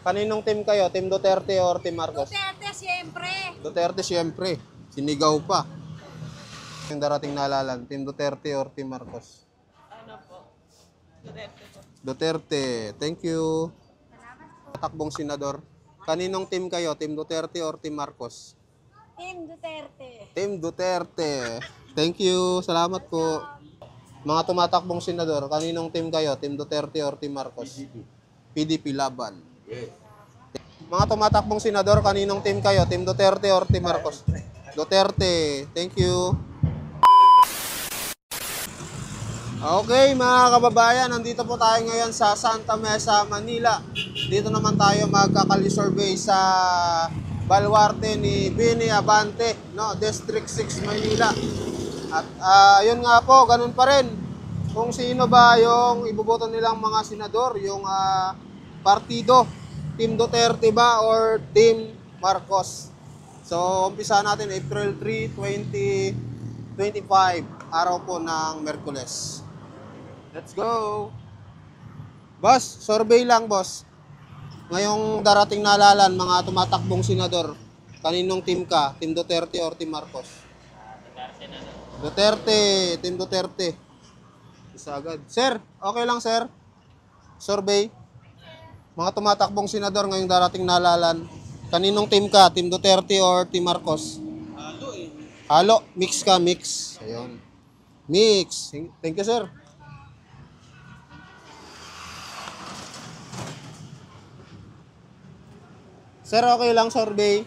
Kaninong team kayo? Team Duterte or Team Marcos? Duterte, siyempre. Duterte siyempre. Sinigaw pa. Yung darating na halalan, Team Duterte or Team Marcos? Ano po? Duterte po. Duterte. Thank you. Takbong senador. Kaninong team kayo? Team Duterte or Team Marcos? Team Duterte. Team Duterte. Thank you. Salamat po. Mga tumatakbong senador, kaninong team kayo? Team Duterte or Team Marcos? PDP laban. Mga tumatakbong senador, kaninong team kayo? Team Duterte or Team Marcos? Duterte. Thank you. Okay mga kababayan, nandito po tayo ngayon sa Santa Mesa, Manila. Dito naman tayo magkakali-survey sa baluarte ni Bini Abante, no? District 6 Manila. At yun nga po, ganun pa rin. Kung sino ba yung iboboto nilang mga senador, yung partido, Team Duterte ba or Team Marcos. So, umpisa natin April 3, 2025, araw po ng Merkules. Let's go! Boss, survey lang boss. Ngayong darating na halalan, mga tumatakbong senador, kaninong team ka? Team Duterte or Team Marcos? Duterte, Team Duterte. Isa agad. Sir, okay lang sir? Survey. Mga tumatakbong senador ngayong darating na halalan, kaninong team ka? Team Duterte or Team Marcos? Halo eh. Halo, mix ka, mix. Ayun. Mix. Thank you sir. Sir, okay lang survey.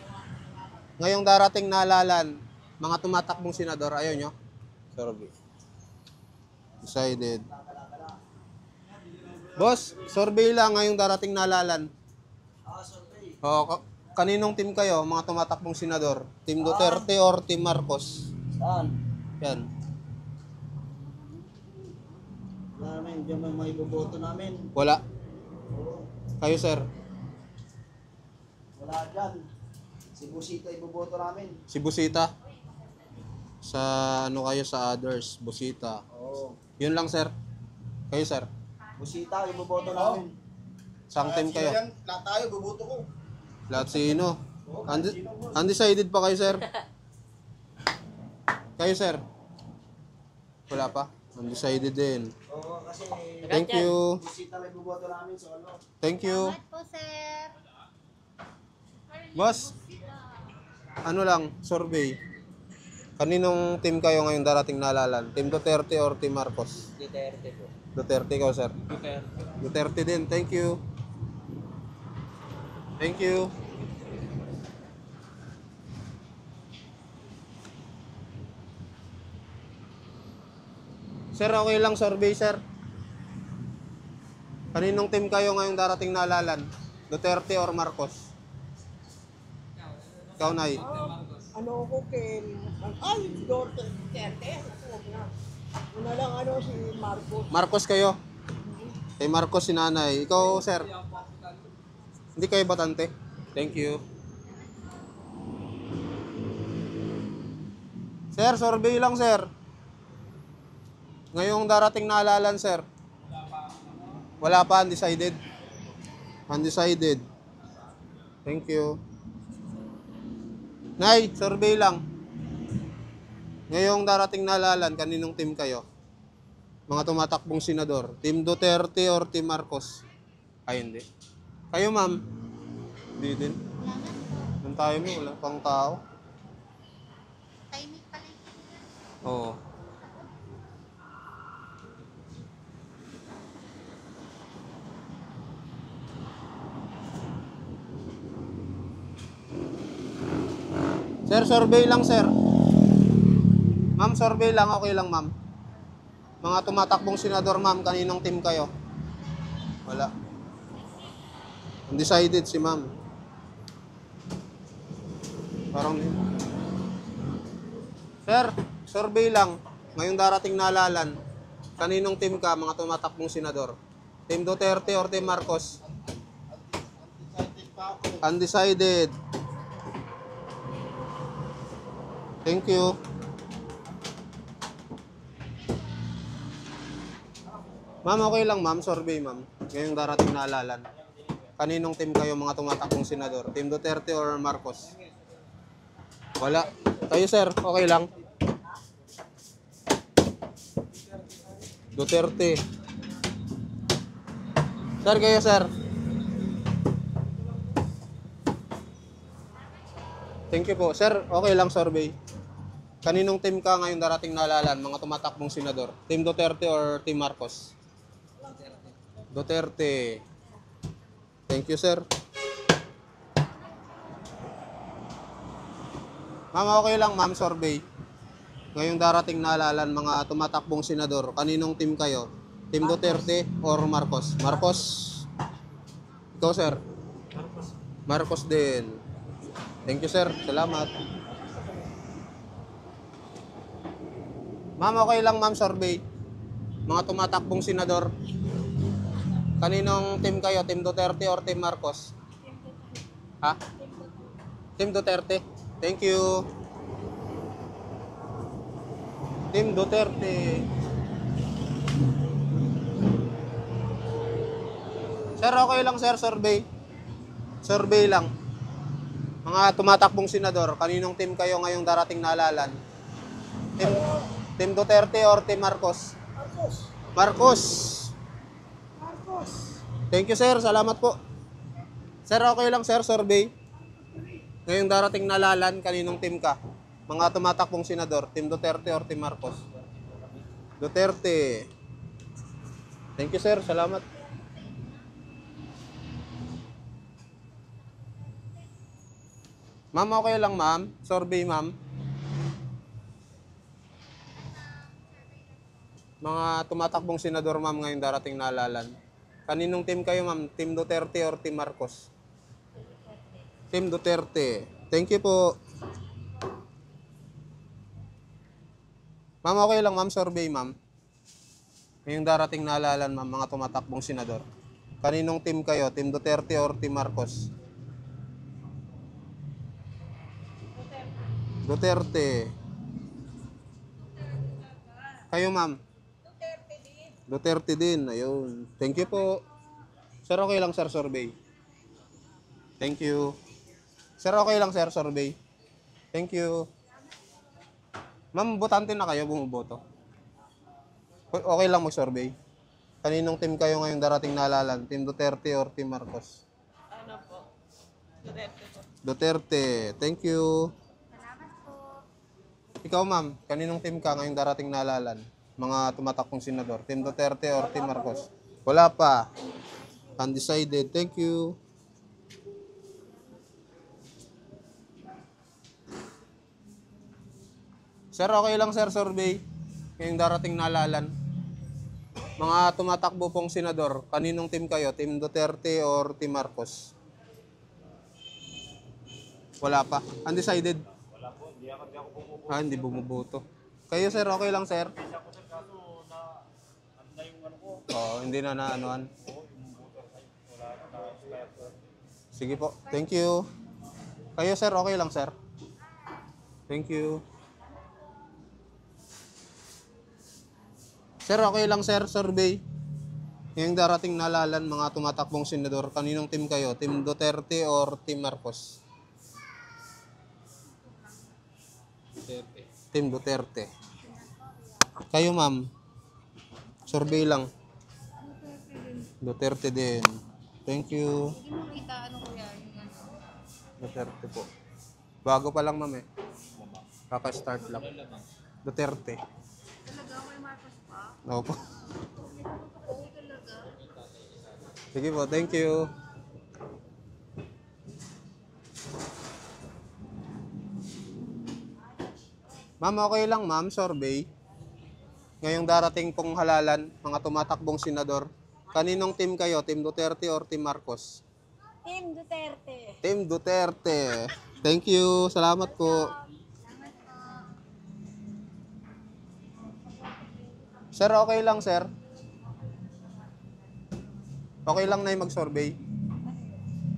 Ngayong darating na halalan, mga tumatakbong senador, ayaw nyo? Survey. Decided. Boss, survey lang ngayong darating na halalan. O, kaninong team kayo, mga tumatakbong senador? Team Duterte or Team Marcos? Saan? Yan. Wala namin, diyan may maiboboto namin. Wala. Kayo, sir? Wala dyan. Si Busita iboboto namin. Si Busita? Sa ano kayo sa others? Busita. Oo. Yun lang, sir. Kayo, sir? Busita iboboto namin. Saan team kayo? Lahat tayo, boboto ko. Lahat sino? Undecided pa kayo, sir? Kayo, sir? Wala pa? Undecided din. Oo, kasi Thank you. Busita lang iboboto namin sa ano. Thank you. Salamat po, sir. Boss, ano lang, survey. Kaninong team kayo ngayong darating na halalan? Team Duterte or Team Marcos? Duterte po. Duterte ikaw, sir? Duterte. Duterte din. Thank you. Thank you. Sir, okay lang survey, sir. Kaninong team kayo ngayong darating na halalan? Duterte or Marcos? Ikaw, Nay. Ano ko kay Duterte. Una lang si Marcos. Marcos kayo? Kay Marcos si nanay. Ikaw, sir? Hindi kayo batante? Thank you. Sir, survey lang, sir. Ngayong darating na halalan, sir. Wala pa, undecided. Undecided. Thank you. Nay, survey lang. Ngayong darating na halalan, kaninong team kayo? Mga tumatakbong senador. Team Duterte or Team Marcos? Ay, hindi. Kayo, ma'am? Hindi din. Doon tayo mo, wala pang tao. Timing pala. Oo. Sir, survey lang, sir. Ma'am, survey lang. Okay lang, ma'am. Mga tumatakbong senador, ma'am. Kaninong team kayo? Wala. Undecided si ma'am. Parang Sir, survey lang. Ngayong darating na halalan. Kaninong team ka, mga tumatakbong senador? Team Duterte or Team Marcos? Undecided. Thank you. Ma'am, okay lang ma'am. Survey ma'am. Ngayong darating na halalan. Kaninong team kayo mga tumatakbong senador? Team Duterte or Marcos? Wala. Kayo sir, okay lang? Duterte. Sir, kayo sir? Thank you po. Sir, okay lang survey. Kaninong team ka ngayong darating na halalan, mga tumatakbong senador? Team Duterte or Team Marcos? Duterte. Thank you, sir. Ma'am, okay lang, ma'am, survey. Ngayong darating na halalan, mga tumatakbong senador, kaninong team kayo? Team Duterte or Marcos? Marcos. Ikaw, sir? Marcos din. Thank you, sir. Salamat. Ma'am, okay lang, ma'am, survey. Mga tumatakbong senador, kaninong team kayo? Team Duterte or Team Marcos? Ha? Team Duterte. Thank you. Team Duterte. Sir, okay lang sir, survey. Survey lang. Mga tumatakbong senador, kaninong team kayo ngayong darating na halalan? Team Duterte or Team Marcos? Marcos. Marcos. Marcos. Thank you sir, salamat po. Sir, okay lang sir, survey. Ngayong darating na halalan, kaninong team ka? Mga tumatakbong senador, Team Duterte or Team Marcos? Duterte. Thank you sir, salamat. Ma'am, okay lang ma'am? Survey ma'am. Mga tumatakbong senador ma'am ngayong darating na halalan. Kaninong team kayo ma'am? Team Duterte or Team Marcos? Team Duterte. Thank you po. Ma'am, okay lang ma'am, survey ma'am. Ngayong darating na halalan ma'am, mga tumatakbong senador. Kaninong team kayo? Team Duterte or Team Marcos? Duterte. Kayo ma'am? Duterte din. Ayun. Thank you po. Sir, okay lang sir, survey. Thank you. Sir, okay lang sir, survey. Thank you. Ma'am, botante na kayo, bumuboto. Okay lang mag-survey. Kaninong team kayo ngayong darating na halalan? Team Duterte or Team Marcos? Ano po? Duterte po. Duterte. Thank you. Ikaw ma'am, kaninong team ka ngayong darating na halalan? Mga tumatakbong senador, Team Duterte or Team Marcos? Wala pa. Undecided. Thank you. Sir, okay lang sir, survey. Ngayong darating na halalan. Mga tumatakbo pong senador, kaninong team kayo? Team Duterte or Team Marcos? Wala pa. Undecided? Wala po. Hindi ako bumuboto. Ah, hindi bumuboto. Kayo sir, okay lang sir? Oo, hindi na naanuan. Sige po. Thank you. Kayo sir, okay lang sir? Thank you. Sir, okay lang sir, survey. Ngayong darating na halalan, mga tumatakbong senador, kaninong team kayo? Team Duterte or Team Marcos? Duterte. Team Duterte. Kayo ma'am? Survey lang. Duterte din. Thank you. Hindi mo kita ano kuya, yung ano. Duterte po. Bago pa lang ma'am eh. Kaka-start lang. Duterte. Talaga, may Marcos pa? Opo. Oo talaga. Sige po, thank you. Ma'am, okay lang ma'am, survey. Ngayong darating pong halalan, mga tumatakbong senador, kaninong team kayo? Team Duterte or Team Marcos? Team Duterte. Team Duterte. Thank you. Salamat po. Sir, okay lang sir? Okay lang na yung mag-survey?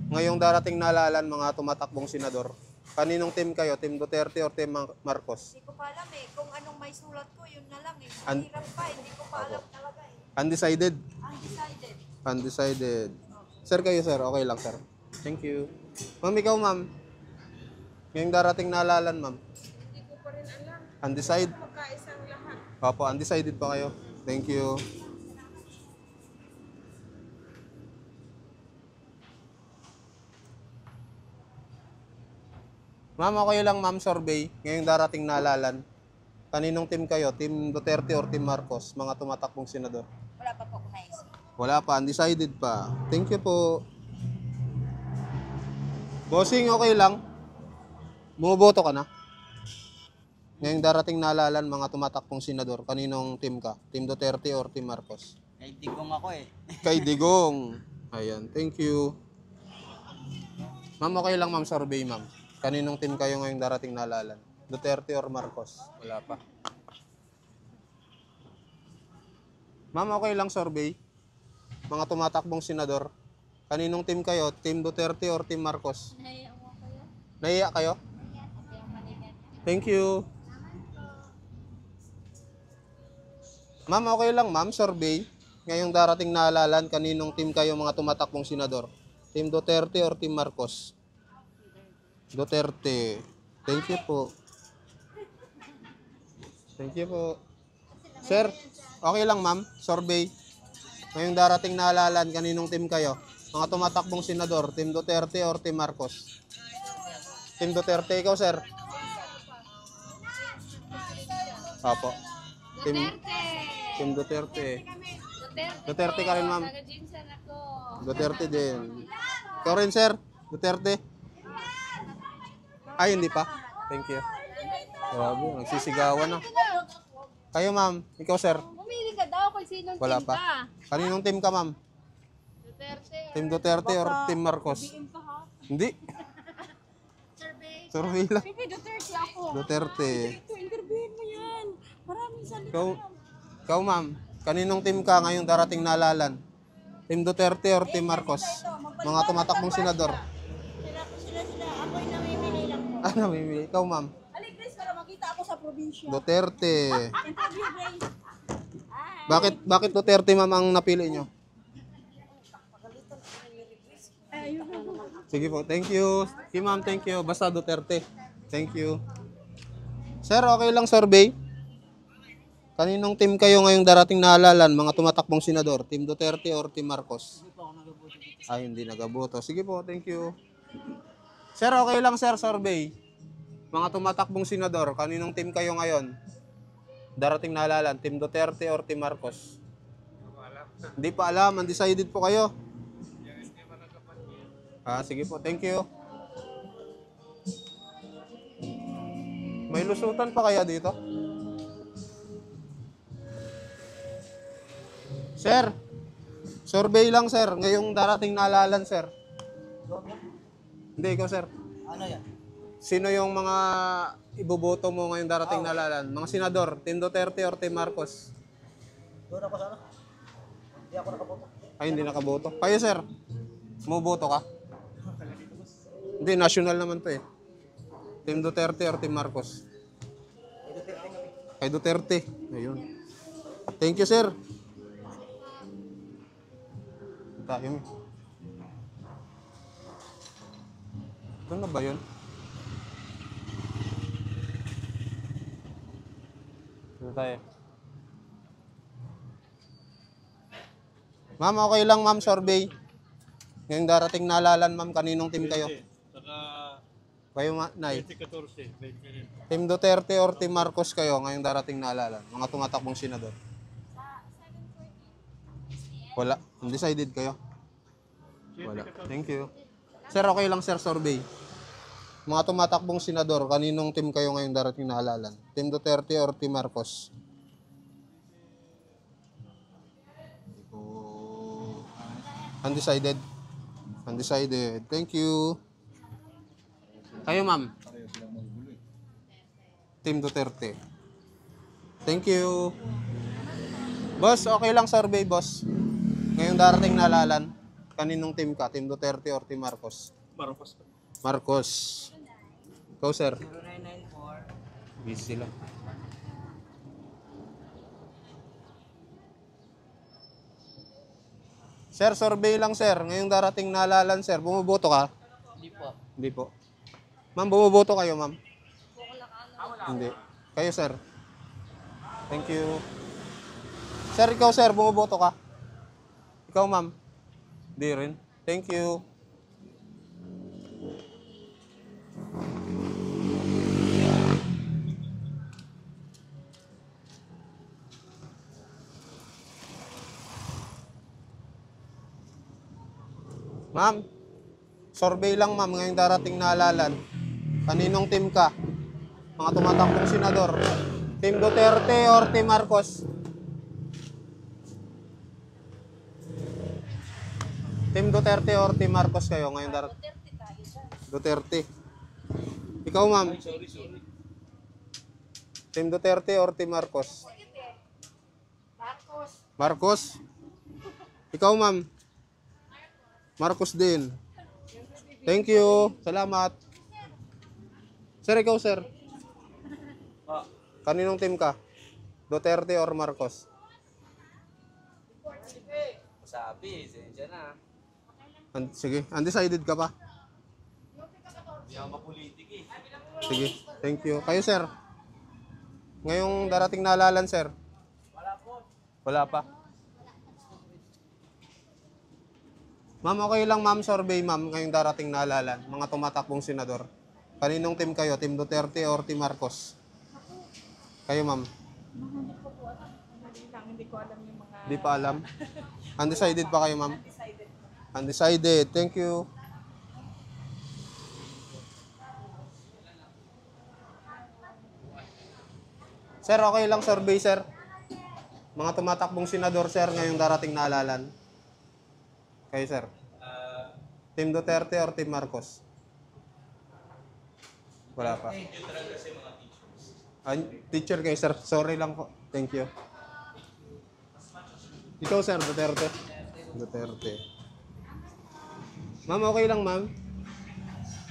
Ngayong darating na halalan, mga tumatakbong senador, kaninong team kayo? Team Duterte or Team Marcos? Hindi ko pa alam eh. Kung anong may sulat ko, yun na lang eh. An- Hirap pa, hindi ko pa alam talaga eh. Undecided? Undecided. Undecided. Sir kayo, sir. Okay lang, sir. Thank you. Ma'am, ikaw, ma'am. Ngayong darating na halalan, ma'am. Hindi ko pa rin alam. Undecided? Magkaisang lahat. Opo, undecided pa kayo. Thank you. Ma'am, okay lang, ma'am, survey. Ngayong darating na halalan. Kaninong team kayo? Team Duterte or Team Marcos? Mga tumatakbong senador. Wala pa po ako naisip. Wala pa, undecided pa. Thank you po. Bossing, okay lang. Bumoboto ka na? Ngayong darating na halalan, mga tumatakbong senador. Kaninong team ka? Team Duterte or Team Marcos? Kay Digong ako eh. Kay Digong. Ayan, thank you. Ma'am, okay lang, ma'am, survey, ma'am. Kaninong team kayo ngayong darating na halalan? Duterte or Marcos? Wala pa. Ma'am, okay lang, survey. Mga tumatakbong senador. Kaninong team kayo? Team Duterte or Team Marcos? Naiya mo kayo? Nahiya kayo? Thank you. Ma'am, okay lang, ma'am, survey. Ngayong darating na halalan, kaninong team kayo mga tumatakbong senador? Team Duterte or Team Marcos? Duterte. Thank you po. Thank you po. Sir, okay lang, ma'am, survey. Ngayong darating na halalan, kaninong team kayo? Mga tumatakbong senador, Team Duterte or Team Marcos? Team Duterte, ikaw, sir? Apo. Team Duterte. Duterte ka rin, ma'am. Taga-Jinsan ako. Duterte din. Ikaw rin, sir? Duterte? Ay, hindi pa. Thank you. Grabe, nagsisigawan na. Kayo, ma'am. Ikaw, sir? Pumili ka daw kung sinong Wala team pa. ka. Kaninong team ka, ma'am? Duterte. Team Duterte or Team Marcos? Hindi. Survey lang. Pipi, Duterte ako. Duterte. Interviewin mo yan. Maraming salita. Ikaw, ma'am. Kaninong team ka ngayong darating na halalan? Team Duterte or Team Marcos? Mga tumatakbong senador. Sila. Ako'y namimili lang po. Ah, namimili. Ikaw, ma'am. Alik, Grace, para makita ako sa probinsya. Duterte. Interview, Grace. Bakit Duterte, ma'am, ang napili nyo? Sige po, thank you. Okay, ma'am, thank you. Basta Duterte. Thank you. Sir, okay lang survey? Kaninong team kayo ngayong darating na halalan, mga tumatakbong senador? Team Duterte or Team Marcos? Ay, hindi nagaboto. Sige po, thank you. Sir, okay lang, sir, survey. Mga tumatakbong senador, kaninong team kayo ngayon? Darating na halalan, Team Duterte or Team Marcos? Hindi pa alam, undecided po kayo. Ah, sige po, thank you. May lusutan pa kaya dito? Sir, survey lang, sir. Ngayong darating na halalan, sir. Hindi, ikaw, sir. Ano yan? Sino yung mga iboboto mo ngayong darating na halalan? Mga senador, Team Duterte or Team Marcos? Doon ako sana. Hindi ako nakaboto. Ay, hindi nakaboto. Kayo, sir. Muboto ka? Hindi, national naman to eh. Team Duterte or Team Marcos? Kay Duterte. Ayun. Thank you, sir. Tayo mo. Doon na ba yun? Doon tayo. Ma'am, okay lang, ma'am, survey. Ngayong darating na halalan, ma'am, kaninong team kayo? Kayo, Nay. 14, 20 Team Duterte or Team Marcos kayo ngayong darating na halalan? Mga tumatakbong senador. Wala. Undecided kayo? Wala. Thank you. Sir, okay lang, sir, survey. Mga tumatakbong senador, kaninong team kayo ngayong darating na halalan? Team Duterte or Team Marcos? Undecided. Undecided. Thank you. Kayo, ma'am. Team Duterte. Thank you. Boss, okay lang survey, boss. Ngayong darating na halalan, kaninong team ka? Team Duterte or Team Marcos? Marcos. Marcos. Ikaw, sir. 0994. Busy lang. Sir, survey lang sir. Ngayong darating na halalan sir. Bumuboto ka? Hindi po. Hindi po. Ma'am, bumuboto kayo ma'am? Hindi. Kayo sir? Thank you. Sir, ikaw sir, bumuboto ka? Ikaw ma'am? Hindi rin. Thank you. Ma'am, survey lang ma'am ngayong darating na halalan. Kaninong team ka? Mga tumatakbong senador. Team Duterte or Team Marcos? Team Duterte or Team Marcos kayo ngayong darating? Duterte. Ikaw ma'am? Team Duterte or Team Marcos? Marcos? Ikaw ma'am? Marcos din. Thank you. Salamat. Sir, ikaw sir. Kaninong team ka? Duterte or Marcos? Sabi, sensya na. Sige, undecided ka pa? Hindi ako mapolitik eh. Sige, thank you. Kayo sir? Ngayong darating na halalan sir? Wala pa. Ma'am, okay lang ma'am, survey ma'am, ngayong darating na halalan. Mga tumatakbong senador. Kaninong team kayo? Team Duterte or Team Marcos? Kayo ma'am? Hindi ko alam yung mga... Di pa alam? Undecided pa kayo ma'am? Undecided. Thank you. Sir, okay lang survey sir. Mga tumatakbong senador sir, ngayong darating na halalan. Kayo sir? Team Duterte or Team Marcos? Wala pa. Teacher kayo sir. Sorry lang po. Thank you. Ikaw sir, Duterte? Duterte. Ma'am, okay lang ma'am?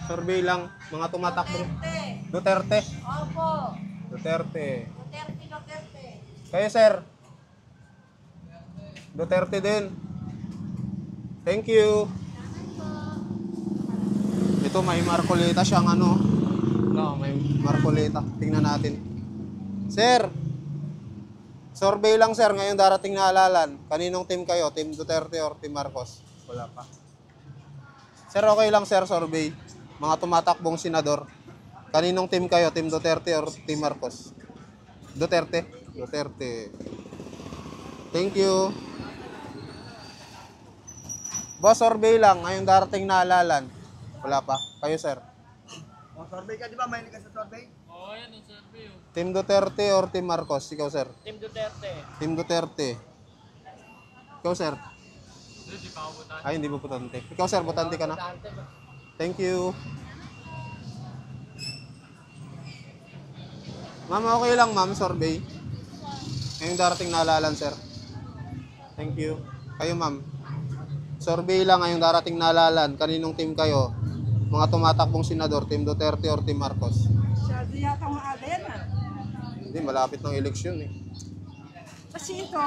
Survey lang. Mga tumatakbong... Duterte? Opo. Duterte. Duterte. Kayo sir? Duterte din. Thank you. Ito may Marcoleta siyang ano. No, may Marcoleta. Tingnan natin. Sir, survey lang sir ngayong darating na halalan. Kaninong team kayo? Team Duterte or Team Marcos? Wala pa. Sir, okay lang sir, survey. Mga tumatakbong senador. Kaninong team kayo? Team Duterte or Team Marcos? Duterte? Duterte. Thank you. Boss, survey lang. Ngayong darating na halalan. Wala pa. Kayo, sir. O, survey ka, di ba? Mahilig ka sa survey? Oo, yan ang survey oh. Team Duterte or Team Marcos? Ikaw, sir. Team Duterte. Team Duterte. Ikaw, sir. Hindi pa ako butante. Ay, hindi mo butante. Ikaw, sir. Butante ka na. Thank you. Ma'am, okay lang, ma'am. Survey. Ngayong darating na halalan, sir. Thank you. Kayo, ma'am. Survey lang ngayong darating na halalan. Kaninong team kayo? Mga tumatakbong senador, Team Duterte or Team Marcos? Masyado yata maaga yan ah. Hindi, malapit ng eleksyon eh. Kasi ito,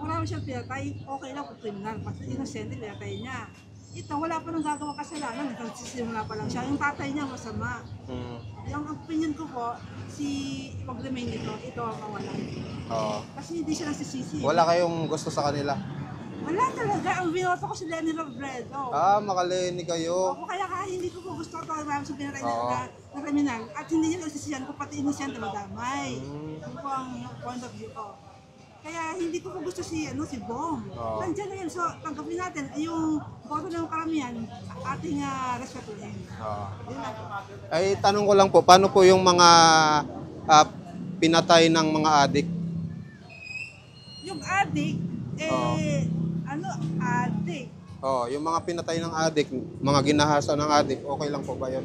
marami siyang pinatay, okay lang kung criminal. Kasi innocent, pinatay niya. Ito, wala pa nang gagawa kasalanan. Nagsisimula pa lang siya. Yung tatay niya masama. Yung opinion ko po, si pag-remain ito ang mawala. Oo. Kasi hindi siya nagsisisi. Wala kayong gusto sa kanila? Wala talaga. Ang binoto ko si Lenny Robredo. Makaleni kayo. Ako kaya hindi ko po gusto ito. Marami siyang pinatay Oo. na kriminal. At hindi niya nagsisiyan ko, pati innocent na madamay. Yun po ang point of view ko. Kaya hindi ko po gusto si Bong. Oo. Nandiyan na yan. So, tanggapin natin. Yung boto ng karamihan, ating respetuhin. Yun lang po. Ay, tanong ko lang po, paano po yung mga pinatay ng mga adik? Yung adik, adik? Yung mga pinatay ng adik, mga ginahasa ng adik, okay lang po ba yun?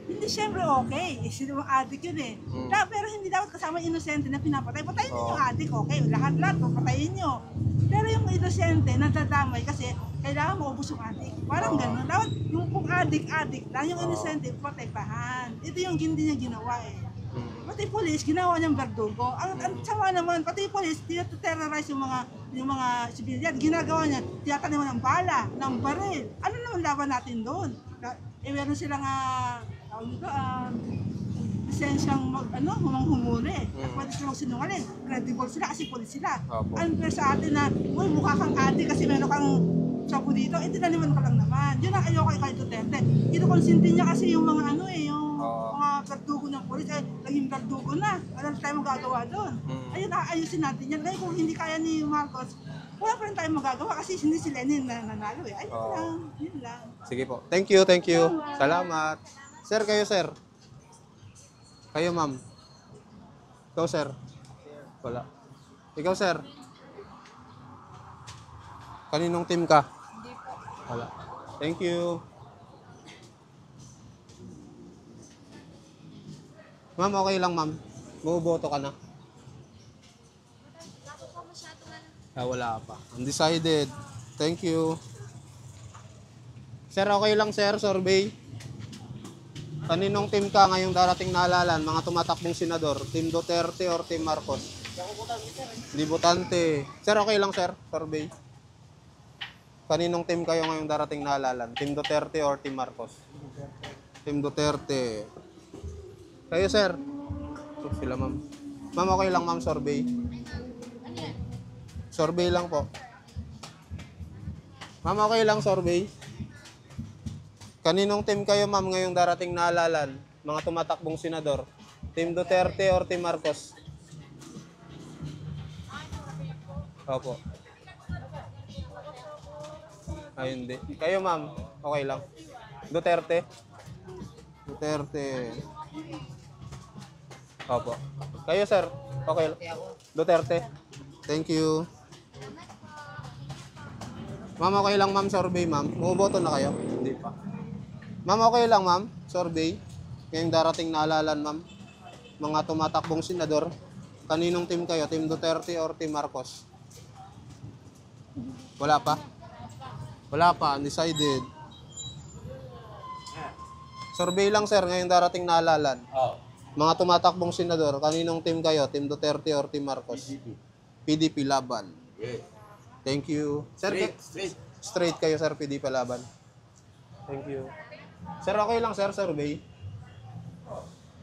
Hindi siyempre okay. Sino ang adik yun eh. Pero hindi dapat kasama yung inosente na pinapatay. Patayin niyo yung adik, okay. Lahat-lahat, patayin niyo. Pero yung inosente, nadadamay kasi kailangan maubos yung adik. Parang gano'n. Dapat yung kung adik lang, yung inosente, protektahan. Ito yung hindi niya ginawa eh. Pati police, ginawa niyang berdugo. Ang sama naman, pati police, tinaterrorize yung mga yung mga civilian, ginagawa niya, tiyataniman ng bala, ng baril. Ano naman laban natin doon? Meron silang, tawag nito, lisensyang humuli. Pwede silang sinungaling. Credible sila kasi pulis sila. Opo. Unfair sa atin na, uy, mukha kang ate kasi meron kang sabu dito, tinaniman ka lang naman. Yun ang ayoko kay Duterte. Kinukonsinti niya kasi yung mga yung mga verdugo ng pulis, naging verdugo na. Wala na tayong magagawa doon. Ayun, aayusin natin yan. Kaya kung hindi kaya ni Marcos, wala pa rin tayong magagawa kasi hindi si Lenin na nanalo eh. Ayun lang, yun lang. Sige po. Thank you, thank you. Salamat. Sir, kayo sir. Kayo ma'am. Ikaw sir. Wala. Ikaw sir. Kaninong team ka? Hindi po. Wala. Thank you. Ma'am, okay lang ma'am. Buboto ka na. Wala po po masyado na. Wala pa. Undecided. Thank you. Sir, okay lang sir, survey. Kaninong team ka ngayong darating na halalan? Mga tumatakbong senador, Team Duterte or Team Marcos? Hindi botante. Sir, okay lang sir, survey. Kaninong team kayo ngayong darating na halalan? Team Duterte or Team Marcos? Team Duterte. Kayo sir? Sila ma'am. Ma'am, okay lang ma'am, survey. Ano yan? Survey lang po. Ma'am, okay lang survey. Kaninong team kayo ma'am ngayong darating na halalan? Mga tumatakbong senador. Team Duterte or Team Marcos? Opo. Ay, hindi. Kayo ma'am, okay lang. Duterte? Duterte. Opo. Kayo sir, okay lang. Duterte. Thank you. Ma'am, okay lang ma'am, survey ma'am. Bumoboto na kayo? Hindi pa. Ma'am, okay lang ma'am, survey. Ngayong darating na halalan ma'am. Mga tumatakbong senador. Kaninong team kayo? Team Duterte or Team Marcos? Wala pa? Wala pa, undecided. Survey lang sir, ngayong darating na halalan. Mga tumatakbong senador, kaninong team kayo? Team Duterte or Team Marcos? PDP laban. Thank you. Sir, straight kayo sir, PDP laban. Thank you. Sir, okay lang sir, survey.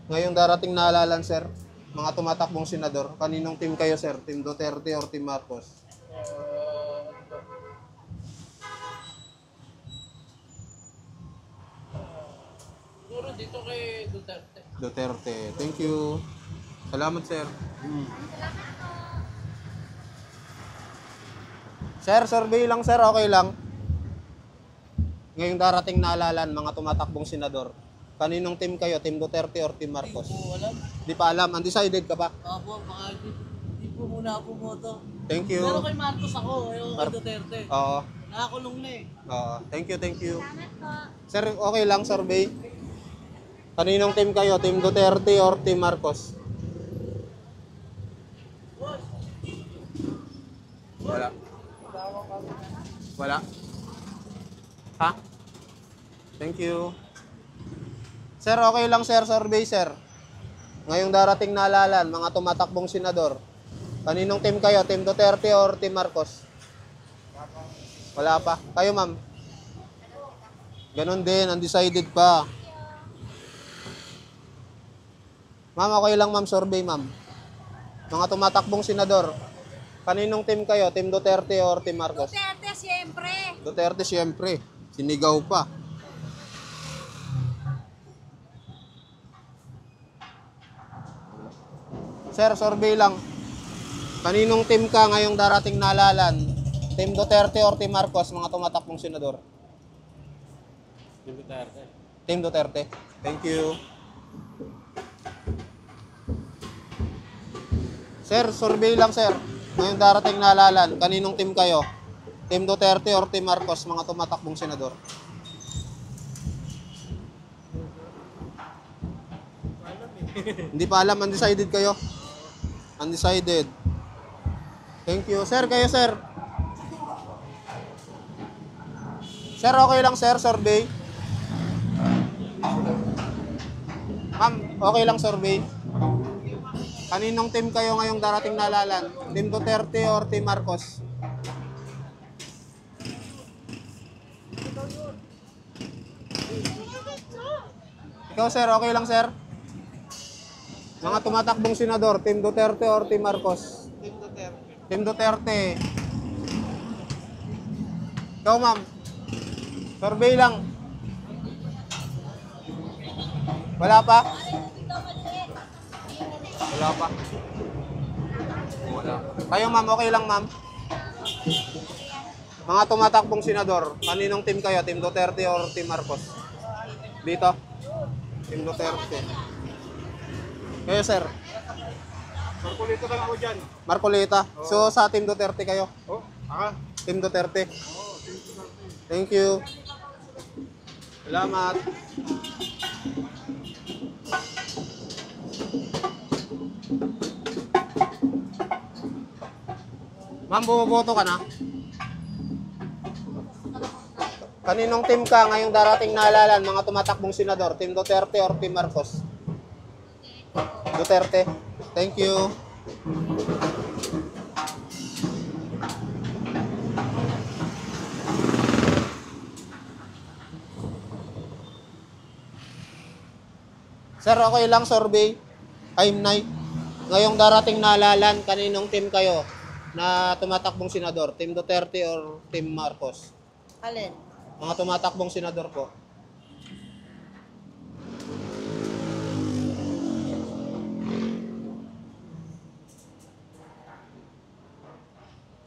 Ngayong darating na halalan sir, mga tumatakbong senador, kaninong team kayo sir? Team Duterte or Team Marcos? Siguro dito kay Duterte. Duterte. Thank you. Salamat sir. Sir, survey lang sir, okay lang. Ngayong darating na halalan, mga tumatakbong senador. Kaninong team kayo? Team Duterte or Team Marcos? Hindi po alam. Di pa alam. Undecided ka pa? Opo, baka hindi po muna ako bumoto. Thank you. Pero kay Marcos ako, ayoko kay Duterte. Oo. Nakakulong na eh. Oo. Thank you, thank you. Salamat po. Sir, okay lang, survey. Kaninong team kayo? Team Duterte or Team Marcos? Wala. Wala? Ha? Thank you. Sir, okay lang sir, survey sir. Ngayong darating na halalan, mga tumatakbong senador. Kaninong team kayo? Team Duterte or Team Marcos? Wala pa. Kayo ma'am? Ganon din, undecided pa. Ma'am, okay lang ma'am, survey ma'am. Mga tumatakbong senador. Kaninong team kayo? Team Duterte or Team Marcos? Duterte, siyempre. Duterte siyempre. Sinigaw pa. Sir, survey lang. Kaninong team ka ngayong darating na halalan? Team Duterte or Team Marcos, mga tumatakbong senador? Team Duterte. Team Duterte. Thank you. Sir, survey lang sir. Ngayong darating na halalan, kaninong team kayo? Team Duterte or Team Marcos, mga tumatakbong senador? Hindi pa alam, undecided kayo? Undecided. Thank you. Sir, kayo sir. Sir, okay lang sir, survey. Ma'am, okay lang survey. Kaninong team kayo ngayong darating na halalan? Team Duterte or Team Marcos? Ikaw, sir, okay lang, sir? Mga tumatakbong senador, Team Duterte or Team Marcos? Team Duterte. Team Duterte. Ikaw, ma'am. Survey lang. Wala pa? Wala pa. Wala. Kayo, ma'am, okay lang, ma'am? Mga tumatakbong senador, kaninong team kayo? Team Duterte or Team Marcos? Dito? Team Duterte. Kayo, sir? Markulito lang ako dyan. Marcolita. So, sa Team Duterte kayo? Oh, ah. Team Duterte. Thank you. Salamat. Ma'am, bumoboto ka na? Kaninong team ka ngayong darating na halalan, mga tumatakbong senador? Team Duterte or Team Marcos? Duterte. Thank you. Sir, okay lang survey? I'm night. Ngayong darating na halalan, kaninong team kayo na tumatakbong senador? Team Duterte or Team Marcos? Alin? Mga tumatakbong senador po.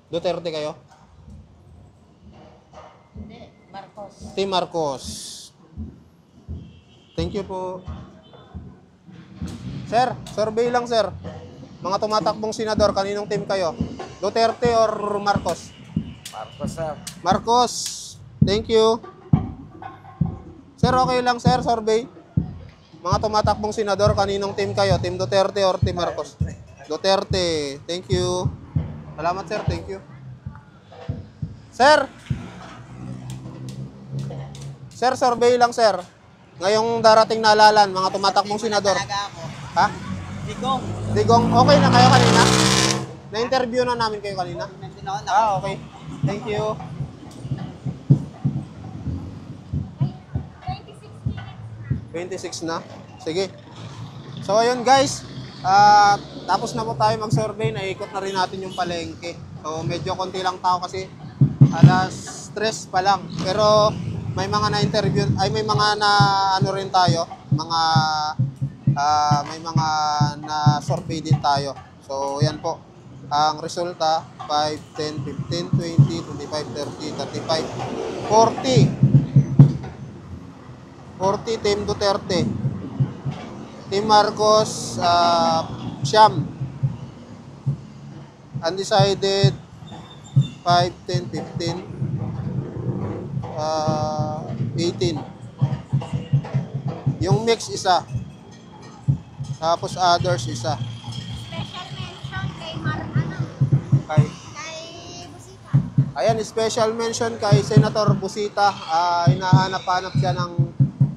Duterte kayo? Hindi, Marcos. Team Marcos. Thank you po. Sir, survey lang, sir. Mga tumatakbong senador, kaninong team kayo? Duterte or Marcos? Marcos, sir. Marcos. Thank you. Sir, okay lang, sir, survey. Mga tumatakbong senador, kaninong team kayo? Team Duterte or Team Marcos? Duterte. Thank you. Salamat, sir. Thank you. Sir. Sir, survey lang, sir. Ngayong darating na halalan, mga tumatakbong senador. Talaga ako. Ha? Digong. Digong, okay na kayo kanina? Na-interview na namin kayo kanina? Nandun ako na. Ah, okay. Thank you. 26 na. Sige. So, ayun guys. Tapos na po tayo mag-survey. Naikot na rin natin yung palengke. So, medyo konti lang tao kasi alas 3 pa lang. Pero may mga na-interview, ay may mga na ano rin tayo. May mga na-survey din tayo. So, yan po. Ang resulta, 5, 10, 15, 20, 25, 30, 35, 40. 40 Team Duterte. Team Marcos, Siyam. Undecided, 5, 10, 15, 18. Yung mix, isa. Tapos others, isa. Special mention kay Kay, kay Busita. ayan, special mention kay Senator Busita. Hinahanap-hanap siya ng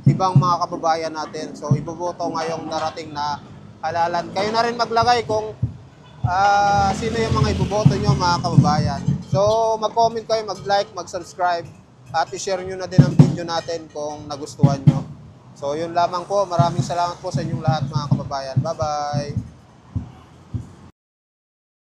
ibang mga kababayan natin. So, iboboto ngayong darating na halalan. Kayo na rin maglagay kung sino yung mga iboboto nyo, mga kababayan. So, mag-comment kayo, mag-like, mag-subscribe, at i-share nyo na din ang video natin kung nagustuhan nyo. So, yun lamang po. Maraming salamat po sa inyong lahat, mga kababayan. Bye-bye!